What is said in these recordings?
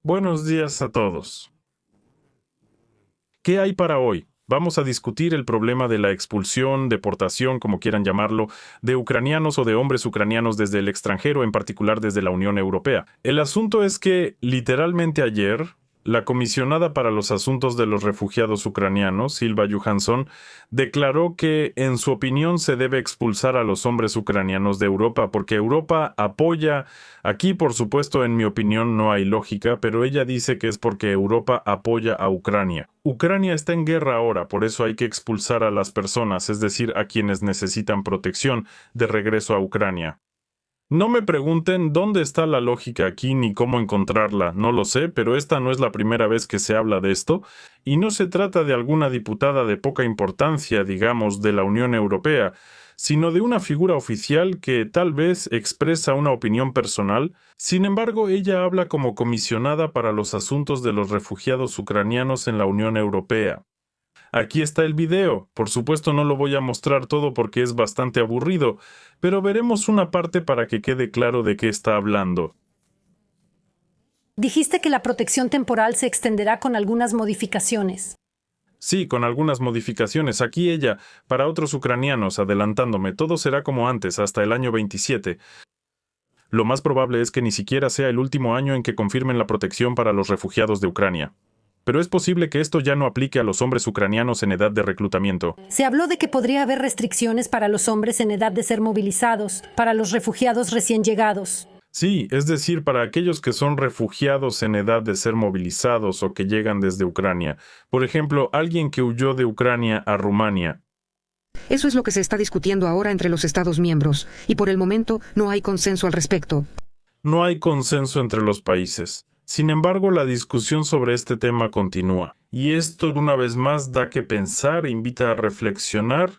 Buenos días a todos. ¿Qué hay para hoy? Vamos a discutir el problema de la expulsión, deportación, como quieran llamarlo, de ucranianos o de hombres ucranianos desde el extranjero, en particular desde la Unión Europea. El asunto es que, literalmente ayer, la comisionada para los asuntos de los refugiados ucranianos, Silva Johansson, declaró que, en su opinión, se debe expulsar a los hombres ucranianos de Europa porque Europa apoya. Aquí, por supuesto, en mi opinión no hay lógica, pero ella dice que es porque Europa apoya a Ucrania. Ucrania está en guerra ahora, por eso hay que expulsar a las personas, es decir, a quienes necesitan protección, de regreso a Ucrania. No me pregunten dónde está la lógica aquí ni cómo encontrarla, no lo sé, pero esta no es la primera vez que se habla de esto, y no se trata de alguna diputada de poca importancia, digamos, de la Unión Europea, sino de una figura oficial que tal vez expresa una opinión personal. Sin embargo, ella habla como comisionada para los asuntos de los refugiados ucranianos en la Unión Europea. Aquí está el video. Por supuesto no lo voy a mostrar todo porque es bastante aburrido, pero veremos una parte para que quede claro de qué está hablando. Dijiste que la protección temporal se extenderá con algunas modificaciones. Sí, con algunas modificaciones. Aquí ella, para otros ucranianos, adelantándome, todo será como antes, hasta el año 27. Lo más probable es que ni siquiera sea el último año en que confirmen la protección para los refugiados de Ucrania. Pero es posible que esto ya no aplique a los hombres ucranianos en edad de reclutamiento. Se habló de que podría haber restricciones para los hombres en edad de ser movilizados, para los refugiados recién llegados. Sí, es decir, para aquellos que son refugiados en edad de ser movilizados o que llegan desde Ucrania. Por ejemplo, alguien que huyó de Ucrania a Rumania. Eso es lo que se está discutiendo ahora entre los Estados miembros, y por el momento no hay consenso al respecto. No hay consenso entre los países. Sin embargo, la discusión sobre este tema continúa. Y esto, una vez más, da que pensar, invita a reflexionar.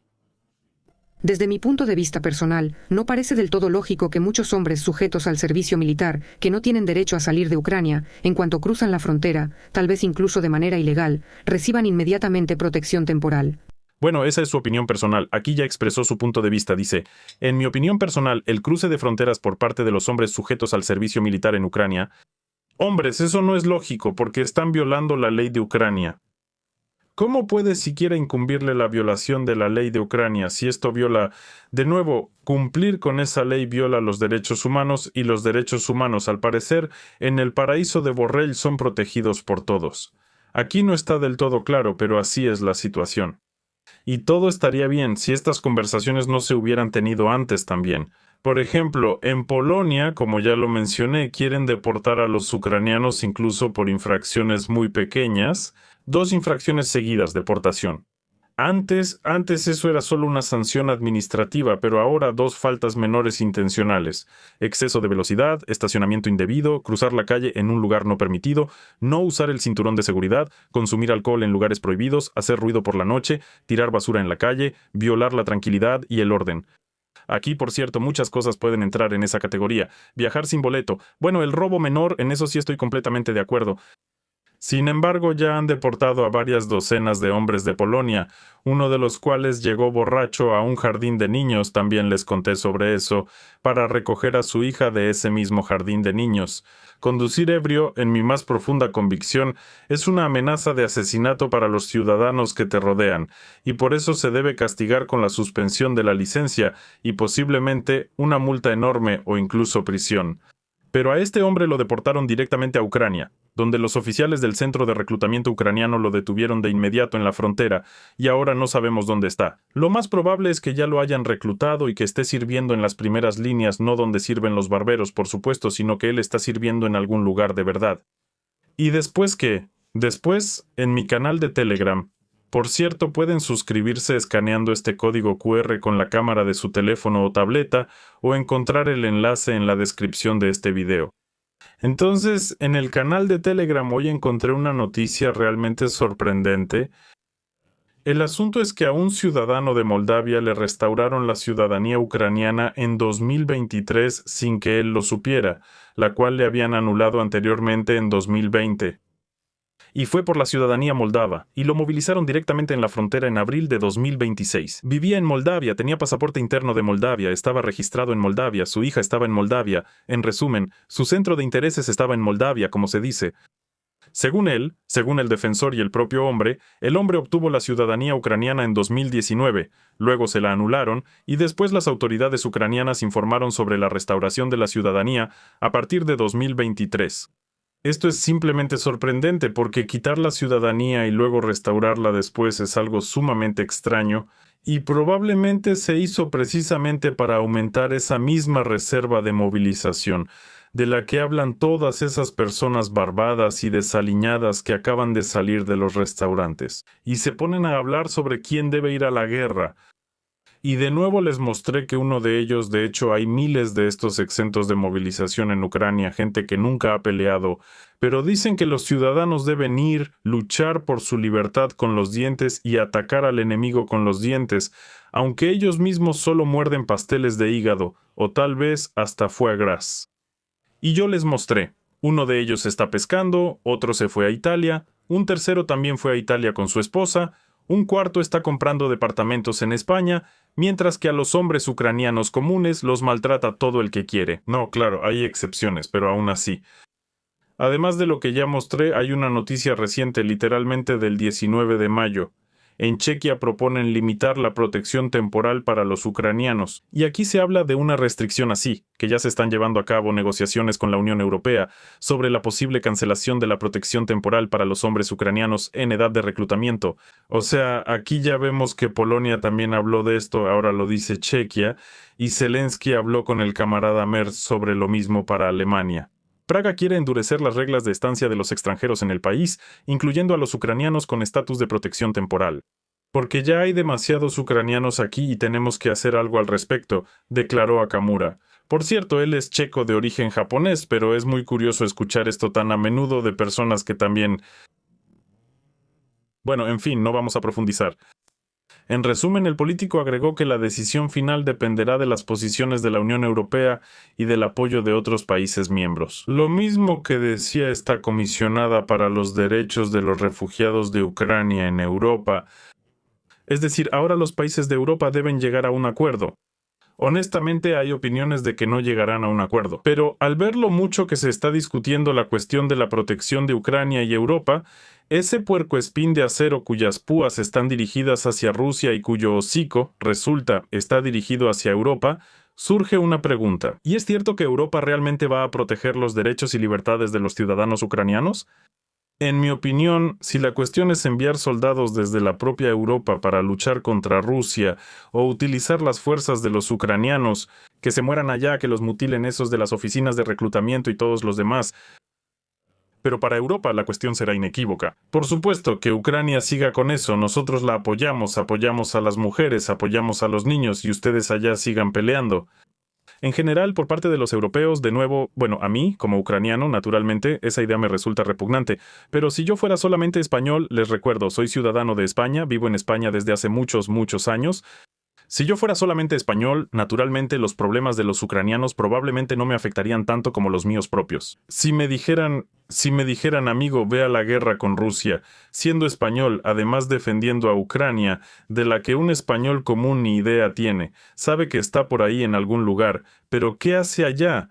Desde mi punto de vista personal, no parece del todo lógico que muchos hombres sujetos al servicio militar, que no tienen derecho a salir de Ucrania, en cuanto cruzan la frontera, tal vez incluso de manera ilegal, reciban inmediatamente protección temporal. Bueno, esa es su opinión personal. Aquí ya expresó su punto de vista. Dice, en mi opinión personal, el cruce de fronteras por parte de los hombres sujetos al servicio militar en Ucrania. Hombres, eso no es lógico porque están violando la ley de Ucrania. ¿Cómo puede siquiera incumbirle la violación de la ley de Ucrania si esto viola, de nuevo, cumplir con esa ley viola los derechos humanos y los derechos humanos, al parecer, en el paraíso de Borrell son protegidos por todos? Aquí no está del todo claro, pero así es la situación. Y todo estaría bien si estas conversaciones no se hubieran tenido antes también. Por ejemplo, en Polonia, como ya lo mencioné, quieren deportar a los ucranianos incluso por infracciones muy pequeñas, 2 infracciones seguidas, deportación. Antes eso era solo una sanción administrativa, pero ahora 2 faltas menores intencionales: exceso de velocidad, estacionamiento indebido, cruzar la calle en un lugar no permitido, no usar el cinturón de seguridad, consumir alcohol en lugares prohibidos, hacer ruido por la noche, tirar basura en la calle, violar la tranquilidad y el orden. Aquí, por cierto, muchas cosas pueden entrar en esa categoría. Viajar sin boleto. Bueno, el robo menor, en eso sí estoy completamente de acuerdo. Sin embargo, ya han deportado a varias docenas de hombres de Polonia, uno de los cuales llegó borracho a un jardín de niños, también les conté sobre eso, para recoger a su hija de ese mismo jardín de niños. Conducir ebrio, en mi más profunda convicción, es una amenaza de asesinato para los ciudadanos que te rodean, y por eso se debe castigar con la suspensión de la licencia y posiblemente una multa enorme o incluso prisión. Pero a este hombre lo deportaron directamente a Ucrania, donde los oficiales del centro de reclutamiento ucraniano lo detuvieron de inmediato en la frontera, y ahora no sabemos dónde está. Lo más probable es que ya lo hayan reclutado y que esté sirviendo en las primeras líneas, no donde sirven los barberos, por supuesto, sino que él está sirviendo en algún lugar de verdad. ¿Y después qué? Después, en mi canal de Telegram. Por cierto, pueden suscribirse escaneando este código QR con la cámara de su teléfono o tableta, o encontrar el enlace en la descripción de este video. Entonces, en el canal de Telegram hoy encontré una noticia realmente sorprendente. El asunto es que a un ciudadano de Moldavia le restauraron la ciudadanía ucraniana en 2023 sin que él lo supiera, la cual le habían anulado anteriormente en 2020. y fue por la ciudadanía moldava, y lo movilizaron directamente en la frontera en abril de 2026. Vivía en Moldavia, tenía pasaporte interno de Moldavia, estaba registrado en Moldavia, su hija estaba en Moldavia, en resumen, su centro de intereses estaba en Moldavia, como se dice. Según él, según el defensor y el propio hombre, el hombre obtuvo la ciudadanía ucraniana en 2019, luego se la anularon, y después las autoridades ucranianas informaron sobre la restauración de la ciudadanía a partir de 2023. Esto es simplemente sorprendente porque quitar la ciudadanía y luego restaurarla después es algo sumamente extraño, y probablemente se hizo precisamente para aumentar esa misma reserva de movilización, de la que hablan todas esas personas barbadas y desaliñadas que acaban de salir de los restaurantes, y se ponen a hablar sobre quién debe ir a la guerra. Y de nuevo les mostré que uno de ellos, de hecho hay miles de estos exentos de movilización en Ucrania, gente que nunca ha peleado, pero dicen que los ciudadanos deben ir, luchar por su libertad con los dientes y atacar al enemigo con los dientes, aunque ellos mismos solo muerden pasteles de hígado, o tal vez hasta foie gras. Y yo les mostré. Uno de ellos está pescando, otro se fue a Italia, un tercero también fue a Italia con su esposa, un cuarto está comprando departamentos en España, mientras que a los hombres ucranianos comunes los maltrata todo el que quiere. No, claro, hay excepciones, pero aún así. Además de lo que ya mostré, hay una noticia reciente, literalmente del 19 de mayo. En Chequia proponen limitar la protección temporal para los ucranianos. Y aquí se habla de una restricción así, que ya se están llevando a cabo negociaciones con la Unión Europea sobre la posible cancelación de la protección temporal para los hombres ucranianos en edad de reclutamiento. O sea, aquí ya vemos que Polonia también habló de esto, ahora lo dice Chequia, y Zelensky habló con el camarada Merz sobre lo mismo para Alemania. Praga quiere endurecer las reglas de estancia de los extranjeros en el país, incluyendo a los ucranianos con estatus de protección temporal. Porque ya hay demasiados ucranianos aquí y tenemos que hacer algo al respecto, declaró Akamura. Por cierto, él es checo de origen japonés, pero es muy curioso escuchar esto tan a menudo de personas que también... Bueno, en fin, no vamos a profundizar. En resumen, el político agregó que la decisión final dependerá de las posiciones de la Unión Europea y del apoyo de otros países miembros. Lo mismo que decía esta comisionada para los derechos de los refugiados de Ucrania en Europa. Es decir, ahora los países de Europa deben llegar a un acuerdo. Honestamente, hay opiniones de que no llegarán a un acuerdo. Pero al ver lo mucho que se está discutiendo la cuestión de la protección de Ucrania y Europa, ese puercoespín de acero cuyas púas están dirigidas hacia Rusia y cuyo hocico, resulta, está dirigido hacia Europa, surge una pregunta. ¿Y es cierto que Europa realmente va a proteger los derechos y libertades de los ciudadanos ucranianos? En mi opinión, si la cuestión es enviar soldados desde la propia Europa para luchar contra Rusia o utilizar las fuerzas de los ucranianos, que se mueran allá, que los mutilen esos de las oficinas de reclutamiento y todos los demás. Pero para Europa la cuestión será inequívoca. Por supuesto que Ucrania siga con eso, nosotros la apoyamos, apoyamos a las mujeres, apoyamos a los niños y ustedes allá sigan peleando. En general, por parte de los europeos, de nuevo, bueno, a mí, como ucraniano, naturalmente, esa idea me resulta repugnante. Pero si yo fuera solamente español, les recuerdo, soy ciudadano de España, vivo en España desde hace muchos años. Si yo fuera solamente español, naturalmente los problemas de los ucranianos probablemente no me afectarían tanto como los míos propios. Si me dijeran, amigo, ve a la guerra con Rusia, siendo español, además defendiendo a Ucrania, de la que un español común ni idea tiene, sabe que está por ahí en algún lugar, pero ¿qué hace allá?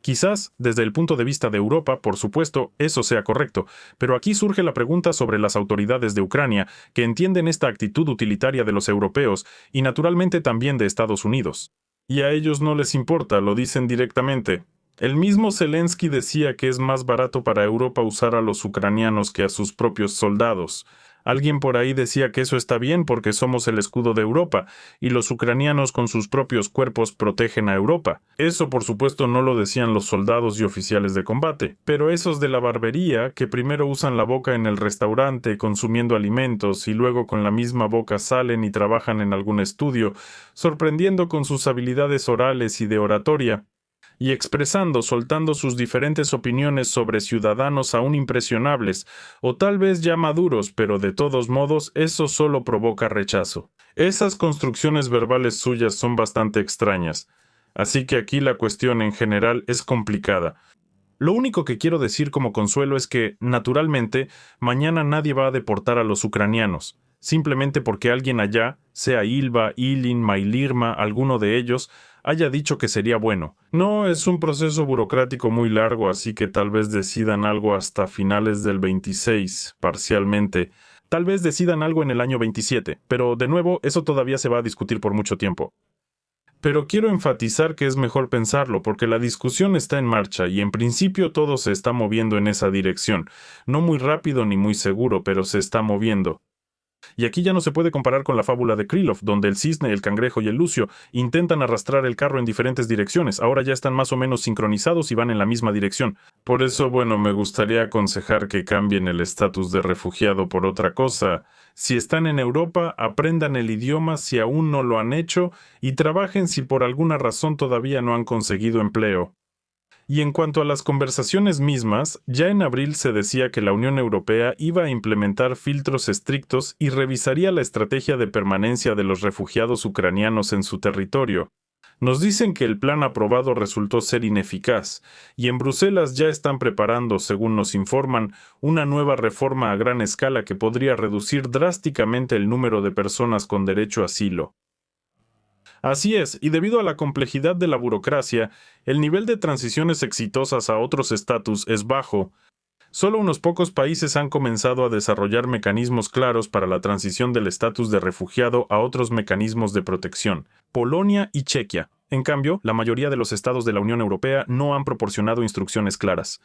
Quizás, desde el punto de vista de Europa, por supuesto, eso sea correcto, pero aquí surge la pregunta sobre las autoridades de Ucrania, que entienden esta actitud utilitaria de los europeos y naturalmente también de Estados Unidos. Y a ellos no les importa, lo dicen directamente. El mismo Zelensky decía que es más barato para Europa usar a los ucranianos que a sus propios soldados. Alguien por ahí decía que eso está bien porque somos el escudo de Europa, y los ucranianos con sus propios cuerpos protegen a Europa. Eso por supuesto no lo decían los soldados y oficiales de combate, pero esos de la barbería, que primero usan la boca en el restaurante consumiendo alimentos y luego con la misma boca salen y trabajan en algún estudio, sorprendiendo con sus habilidades orales y de oratoria, y expresando, soltando sus diferentes opiniones sobre ciudadanos aún impresionables, o tal vez ya maduros, pero de todos modos eso solo provoca rechazo. Esas construcciones verbales suyas son bastante extrañas, así que aquí la cuestión en general es complicada. Lo único que quiero decir como consuelo es que, naturalmente, mañana nadie va a deportar a los ucranianos, simplemente porque alguien allá, sea Ilva, Ilin, Mailirma, alguno de ellos, haya dicho que sería bueno. No es un proceso burocrático muy largo, así que tal vez decidan algo hasta finales del 26, parcialmente. Tal vez decidan algo en el año 27, pero de nuevo, eso todavía se va a discutir por mucho tiempo. Pero quiero enfatizar que es mejor pensarlo, porque la discusión está en marcha y en principio todo se está moviendo en esa dirección. No muy rápido ni muy seguro, pero se está moviendo. Y aquí ya no se puede comparar con la fábula de Krylov, donde el cisne, el cangrejo y el lucio intentan arrastrar el carro en diferentes direcciones. Ahora ya están más o menos sincronizados y van en la misma dirección. Por eso, bueno, me gustaría aconsejar que cambien el estatus de refugiado por otra cosa. Si están en Europa, aprendan el idioma si aún no lo han hecho y trabajen si por alguna razón todavía no han conseguido empleo. Y en cuanto a las conversaciones mismas, ya en abril se decía que la Unión Europea iba a implementar filtros estrictos y revisaría la estrategia de permanencia de los refugiados ucranianos en su territorio. Nos dicen que el plan aprobado resultó ser ineficaz, y en Bruselas ya están preparando, según nos informan, una nueva reforma a gran escala que podría reducir drásticamente el número de personas con derecho a asilo. Así es, y debido a la complejidad de la burocracia, el nivel de transiciones exitosas a otros estatus es bajo. Solo unos pocos países han comenzado a desarrollar mecanismos claros para la transición del estatus de refugiado a otros mecanismos de protección: Polonia y Chequia. En cambio, la mayoría de los estados de la Unión Europea no han proporcionado instrucciones claras.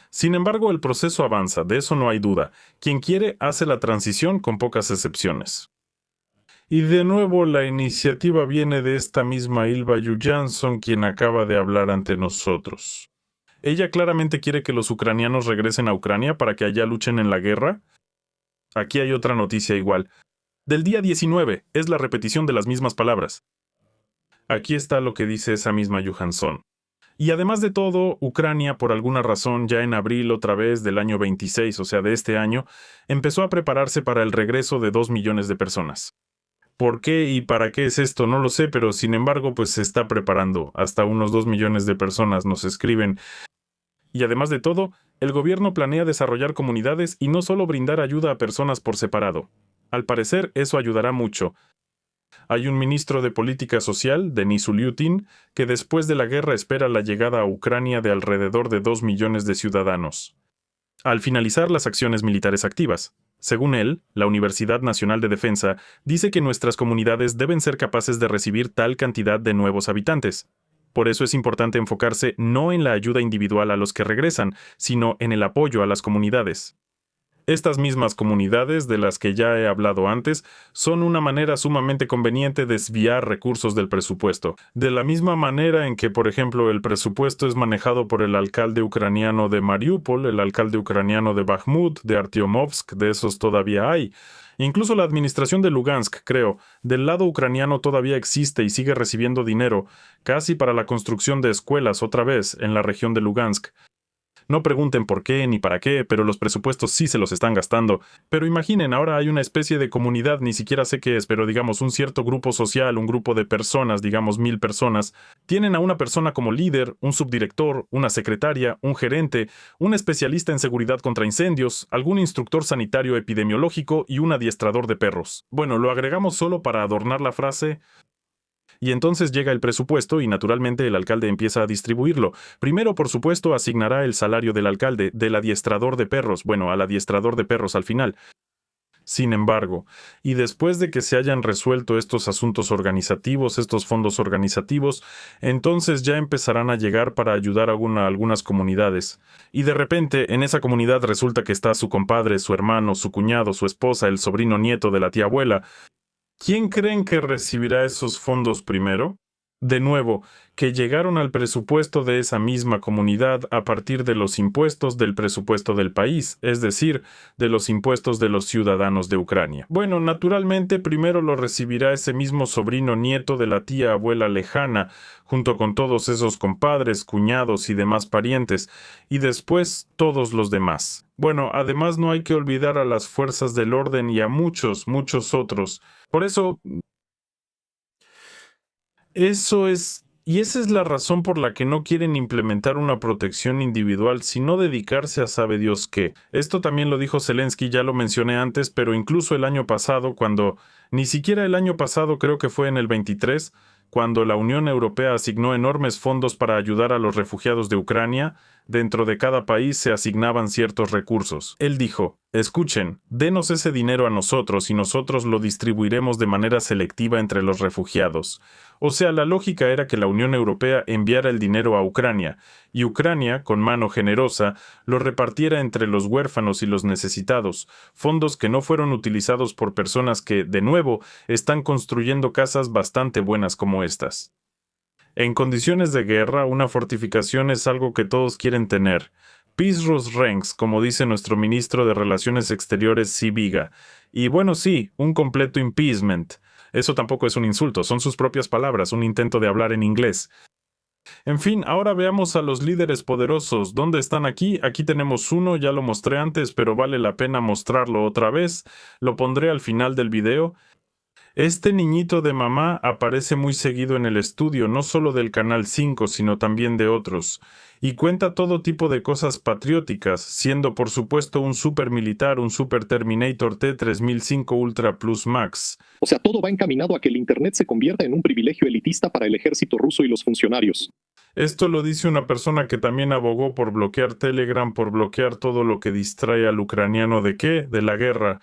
Sin embargo, el proceso avanza, de eso no hay duda. Quien quiere hace la transición con pocas excepciones. Y de nuevo la iniciativa viene de esta misma Ylva Johansson, quien acaba de hablar ante nosotros. ¿Ella claramente quiere que los ucranianos regresen a Ucrania para que allá luchen en la guerra? Aquí hay otra noticia igual. Del día 19, es la repetición de las mismas palabras. Aquí está lo que dice esa misma Johansson. Y además de todo, Ucrania, por alguna razón, ya en abril otra vez del año 26, o sea de este año, empezó a prepararse para el regreso de 2 millones de personas. ¿Por qué y para qué es esto? No lo sé, pero sin embargo, pues se está preparando. Hasta unos 2 millones de personas nos escriben. Y además de todo, el gobierno planea desarrollar comunidades y no solo brindar ayuda a personas por separado. Al parecer, eso ayudará mucho. Hay un ministro de Política Social, Denis Ulyutin, que después de la guerra espera la llegada a Ucrania de alrededor de 2 millones de ciudadanos. Al finalizar las acciones militares activas. Según él, la Universidad Nacional de Defensa dice que nuestras comunidades deben ser capaces de recibir tal cantidad de nuevos habitantes. Por eso es importante enfocarse no en la ayuda individual a los que regresan, sino en el apoyo a las comunidades. Estas mismas comunidades, de las que ya he hablado antes, son una manera sumamente conveniente de desviar recursos del presupuesto. De la misma manera en que, por ejemplo, el presupuesto es manejado por el alcalde ucraniano de Mariupol, el alcalde ucraniano de Bakhmut, de Artyomovsk, de esos todavía hay. Incluso la administración de Lugansk, creo, del lado ucraniano todavía existe y sigue recibiendo dinero, casi para la construcción de escuelas otra vez en la región de Lugansk. No pregunten por qué ni para qué, pero los presupuestos sí se los están gastando. Pero imaginen, ahora hay una especie de comunidad, ni siquiera sé qué es, pero digamos un cierto grupo social, un grupo de personas, digamos 1000 personas. Tienen a una persona como líder, un subdirector, una secretaria, un gerente, un especialista en seguridad contra incendios, algún instructor sanitario epidemiológico y un adiestrador de perros. Bueno, lo agregamos solo para adornar la frase. Y entonces llega el presupuesto y naturalmente el alcalde empieza a distribuirlo. Primero, por supuesto, asignará el salario del alcalde, del adiestrador de perros, bueno, al adiestrador de perros al final. Sin embargo, y después de que se hayan resuelto estos asuntos organizativos, estos fondos organizativos, entonces ya empezarán a llegar para ayudar a algunas comunidades. Y de repente, en esa comunidad resulta que está su compadre, su hermano, su cuñado, su esposa, el sobrino nieto de la tía abuela. ¿Quién creen que recibirá esos fondos primero? De nuevo, que llegaron al presupuesto de esa misma comunidad a partir de los impuestos del presupuesto del país, es decir, de los impuestos de los ciudadanos de Ucrania. Bueno, naturalmente primero lo recibirá ese mismo sobrino nieto de la tía abuela lejana, junto con todos esos compadres, cuñados y demás parientes, y después todos los demás. Bueno, además no hay que olvidar a las fuerzas del orden y a muchos, muchos otros. Por eso es Y esa es la razón por la que no quieren implementar una protección individual, sino dedicarse a sabe Dios qué. Esto también lo dijo Zelensky, ya lo mencioné antes, pero incluso el año pasado, ni siquiera el año pasado, creo que fue en el 23, cuando la Unión Europea asignó enormes fondos para ayudar a los refugiados de Ucrania, dentro de cada país se asignaban ciertos recursos. Él dijo, escuchen, denos ese dinero a nosotros y nosotros lo distribuiremos de manera selectiva entre los refugiados. O sea, la lógica era que la Unión Europea enviara el dinero a Ucrania, y Ucrania, con mano generosa, lo repartiera entre los huérfanos y los necesitados, fondos que no fueron utilizados por personas que, de nuevo, están construyendo casas bastante buenas como estas. En condiciones de guerra, una fortificación es algo que todos quieren tener. Pisros Renks, como dice nuestro ministro de Relaciones Exteriores, Sibiga. Y bueno, sí, un completo impeachment. Eso tampoco es un insulto, son sus propias palabras, un intento de hablar en inglés. En fin, ahora veamos a los líderes poderosos. ¿Dónde están aquí? Aquí tenemos uno, ya lo mostré antes, pero vale la pena mostrarlo otra vez. Lo pondré al final del video. Este niñito de mamá aparece muy seguido en el estudio, no solo del Canal 5, sino también de otros, y cuenta todo tipo de cosas patrióticas, siendo por supuesto un super militar, un Super Terminator T-3005 Ultra Plus Max. O sea, todo va encaminado a que el Internet se convierta en un privilegio elitista para el ejército ruso y los funcionarios. Esto lo dice una persona que también abogó por bloquear Telegram, por bloquear todo lo que distrae al ucraniano ¿de qué? De la guerra.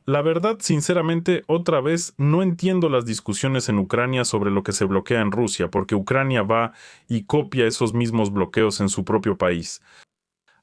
La verdad, sinceramente, otra vez, no entiendo las discusiones en Ucrania sobre lo que se bloquea en Rusia, porque Ucrania va y copia esos mismos bloqueos en su propio país.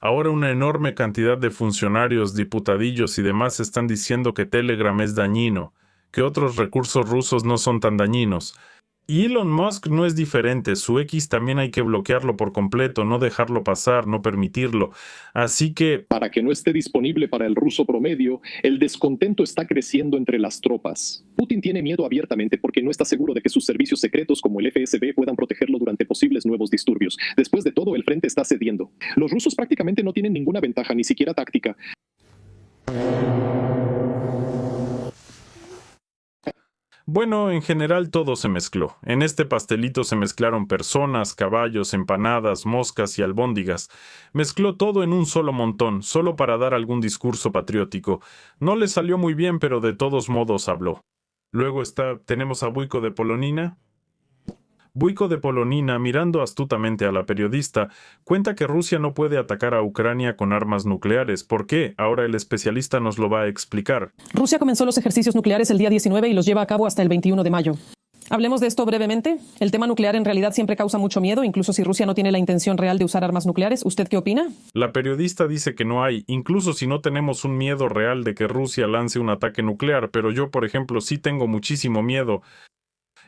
Ahora una enorme cantidad de funcionarios, diputadillos y demás están diciendo que Telegram es dañino, que otros recursos rusos no son tan dañinos. Y Elon Musk no es diferente, su X también hay que bloquearlo por completo, no dejarlo pasar, no permitirlo. Así que... Para que no esté disponible para el ruso promedio, el descontento está creciendo entre las tropas. Putin tiene miedo abiertamente porque no está seguro de que sus servicios secretos como el FSB puedan protegerlo durante posibles nuevos disturbios. Después de todo, el frente está cediendo. Los rusos prácticamente no tienen ninguna ventaja, ni siquiera táctica. Bueno, en general todo se mezcló. En este pastelito se mezclaron personas, caballos, empanadas, moscas y albóndigas. Mezcló todo en un solo montón, solo para dar algún discurso patriótico. No le salió muy bien, pero de todos modos habló. Luego tenemos a Buyko de Polonina. Buyko de Polonina, mirando astutamente a la periodista, cuenta que Rusia no puede atacar a Ucrania con armas nucleares. ¿Por qué? Ahora el especialista nos lo va a explicar. Rusia comenzó los ejercicios nucleares el día 19 y los lleva a cabo hasta el 21 de mayo. Hablemos de esto brevemente. El tema nuclear en realidad siempre causa mucho miedo, incluso si Rusia no tiene la intención real de usar armas nucleares. ¿Usted qué opina? La periodista dice que no hay, incluso si no tenemos un miedo real de que Rusia lance un ataque nuclear, pero yo, por ejemplo, sí tengo muchísimo miedo.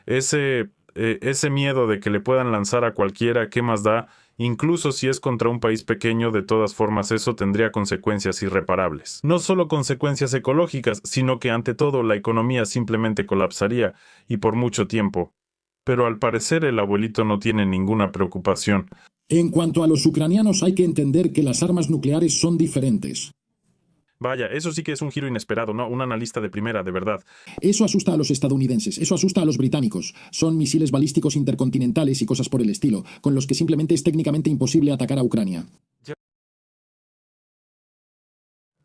Ese miedo de que le puedan lanzar a cualquiera, ¿qué más da? Incluso si es contra un país pequeño, de todas formas eso tendría consecuencias irreparables. No solo consecuencias ecológicas, sino que ante todo la economía simplemente colapsaría, y por mucho tiempo. Pero al parecer el abuelito no tiene ninguna preocupación. En cuanto a los ucranianos, hay que entender que las armas nucleares son diferentes. Vaya, eso sí que es un giro inesperado, ¿no? Un analista de primera, de verdad. Eso asusta a los estadounidenses, eso asusta a los británicos. Son misiles balísticos intercontinentales y cosas por el estilo, con los que simplemente es técnicamente imposible atacar a Ucrania.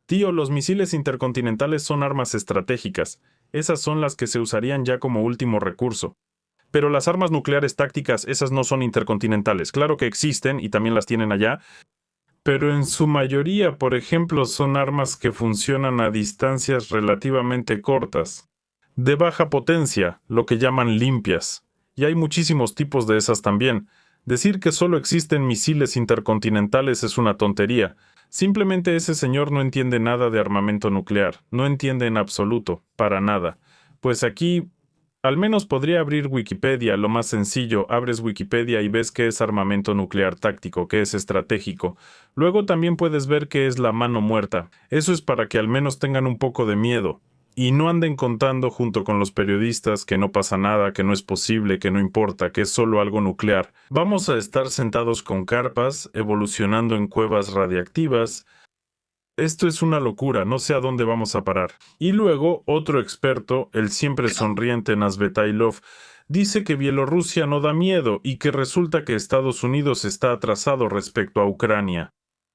Tío, los misiles intercontinentales son armas estratégicas. Esas son las que se usarían ya como último recurso. Pero las armas nucleares tácticas, esas no son intercontinentales. Claro que existen y también las tienen allá. Pero en su mayoría, por ejemplo, son armas que funcionan a distancias relativamente cortas, de baja potencia, lo que llaman limpias. Y hay muchísimos tipos de esas también. Decir que solo existen misiles intercontinentales es una tontería. Simplemente ese señor no entiende nada de armamento nuclear, no entiende en absoluto, para nada. Pues aquí... Al menos podría abrir Wikipedia, lo más sencillo, abres Wikipedia y ves qué es armamento nuclear táctico, qué es estratégico. Luego también puedes ver qué es la mano muerta. Eso es para que al menos tengan un poco de miedo. Y no anden contando junto con los periodistas que no pasa nada, que no es posible, que no importa, que es solo algo nuclear. Vamos a estar sentados con carpas, evolucionando en cuevas radiactivas. Esto es una locura, no sé a dónde vamos a parar. Y luego, otro experto, el siempre sonriente Nazbetailov, dice que Bielorrusia no da miedo y que resulta que Estados Unidos está atrasado respecto a Ucrania.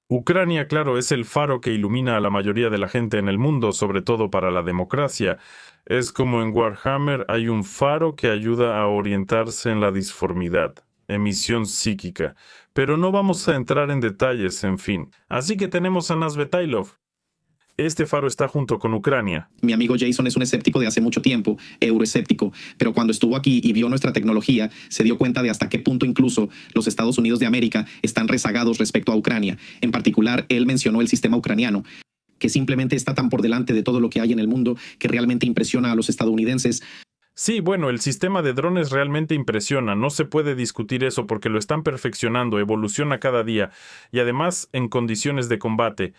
Ucrania, claro, es el faro que ilumina a la mayoría de la gente en el mundo, sobre todo para la democracia. Es como en Warhammer hay un faro que ayuda a orientarse en la disformidad, emisión psíquica. Pero no vamos a entrar en detalles, en fin. Así que tenemos a Nasvetailov. Este faro está junto con Ucrania. Mi amigo Jason es un escéptico de hace mucho tiempo, euroescéptico, pero cuando estuvo aquí y vio nuestra tecnología, se dio cuenta de hasta qué punto incluso los Estados Unidos de América están rezagados respecto a Ucrania. En particular, él mencionó el sistema ucraniano, que simplemente está tan por delante de todo lo que hay en el mundo que realmente impresiona a los estadounidenses. Sí, bueno, el sistema de drones realmente impresiona, no se puede discutir eso porque lo están perfeccionando, evoluciona cada día y además en condiciones de combate.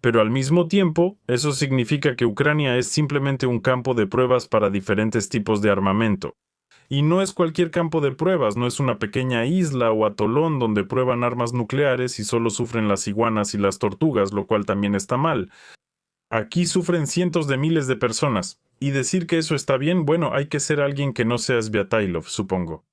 Pero al mismo tiempo, eso significa que Ucrania es simplemente un campo de pruebas para diferentes tipos de armamento. Y no es cualquier campo de pruebas, no es una pequeña isla o atolón donde prueban armas nucleares y solo sufren las iguanas y las tortugas, lo cual también está mal. Aquí sufren cientos de miles de personas. Y decir que eso está bien, bueno, hay que ser alguien que no sea Sviatailov, supongo.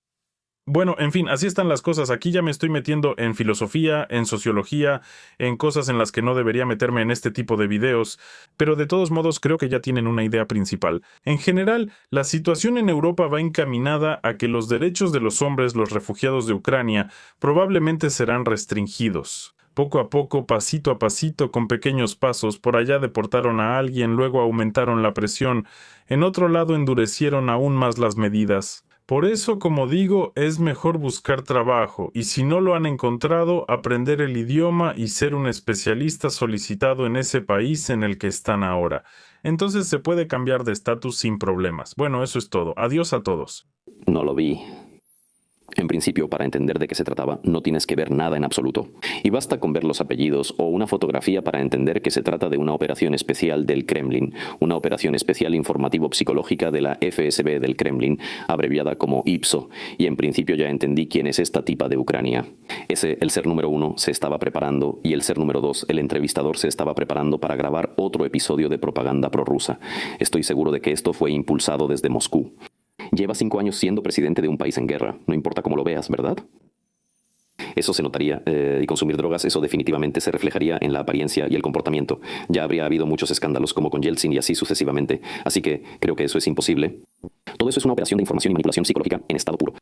Bueno, en fin, así están las cosas. Aquí ya me estoy metiendo en filosofía, en sociología, en cosas en las que no debería meterme en este tipo de videos, pero de todos modos creo que ya tienen una idea principal. En general, la situación en Europa va encaminada a que los derechos de los hombres, los refugiados de Ucrania, probablemente serán restringidos. Poco a poco, pasito a pasito, con pequeños pasos, por allá deportaron a alguien, luego aumentaron la presión, en otro lado endurecieron aún más las medidas. Por eso, como digo, es mejor buscar trabajo y si no lo han encontrado, aprender el idioma y ser un especialista solicitado en ese país en el que están ahora. Entonces se puede cambiar de estatus sin problemas. Bueno, eso es todo. Adiós a todos. No lo vi. En principio, para entender de qué se trataba, no tienes que ver nada en absoluto. Y basta con ver los apellidos o una fotografía para entender que se trata de una operación especial del Kremlin, una operación especial informativo-psicológica de la FSB del Kremlin, abreviada como IPSO. Y en principio ya entendí quién es esta tipa de Ucrania. El ser número 1, se estaba preparando, y el ser número 2, el entrevistador, se estaba preparando para grabar otro episodio de propaganda prorrusa. Estoy seguro de que esto fue impulsado desde Moscú. Lleva 5 años siendo presidente de un país en guerra, no importa cómo lo veas, ¿verdad? Eso se notaría, y consumir drogas, eso definitivamente se reflejaría en la apariencia y el comportamiento. Ya habría habido muchos escándalos como con Yeltsin y así sucesivamente, así que creo que eso es imposible. Todo eso es una operación de información y manipulación psicológica en estado puro.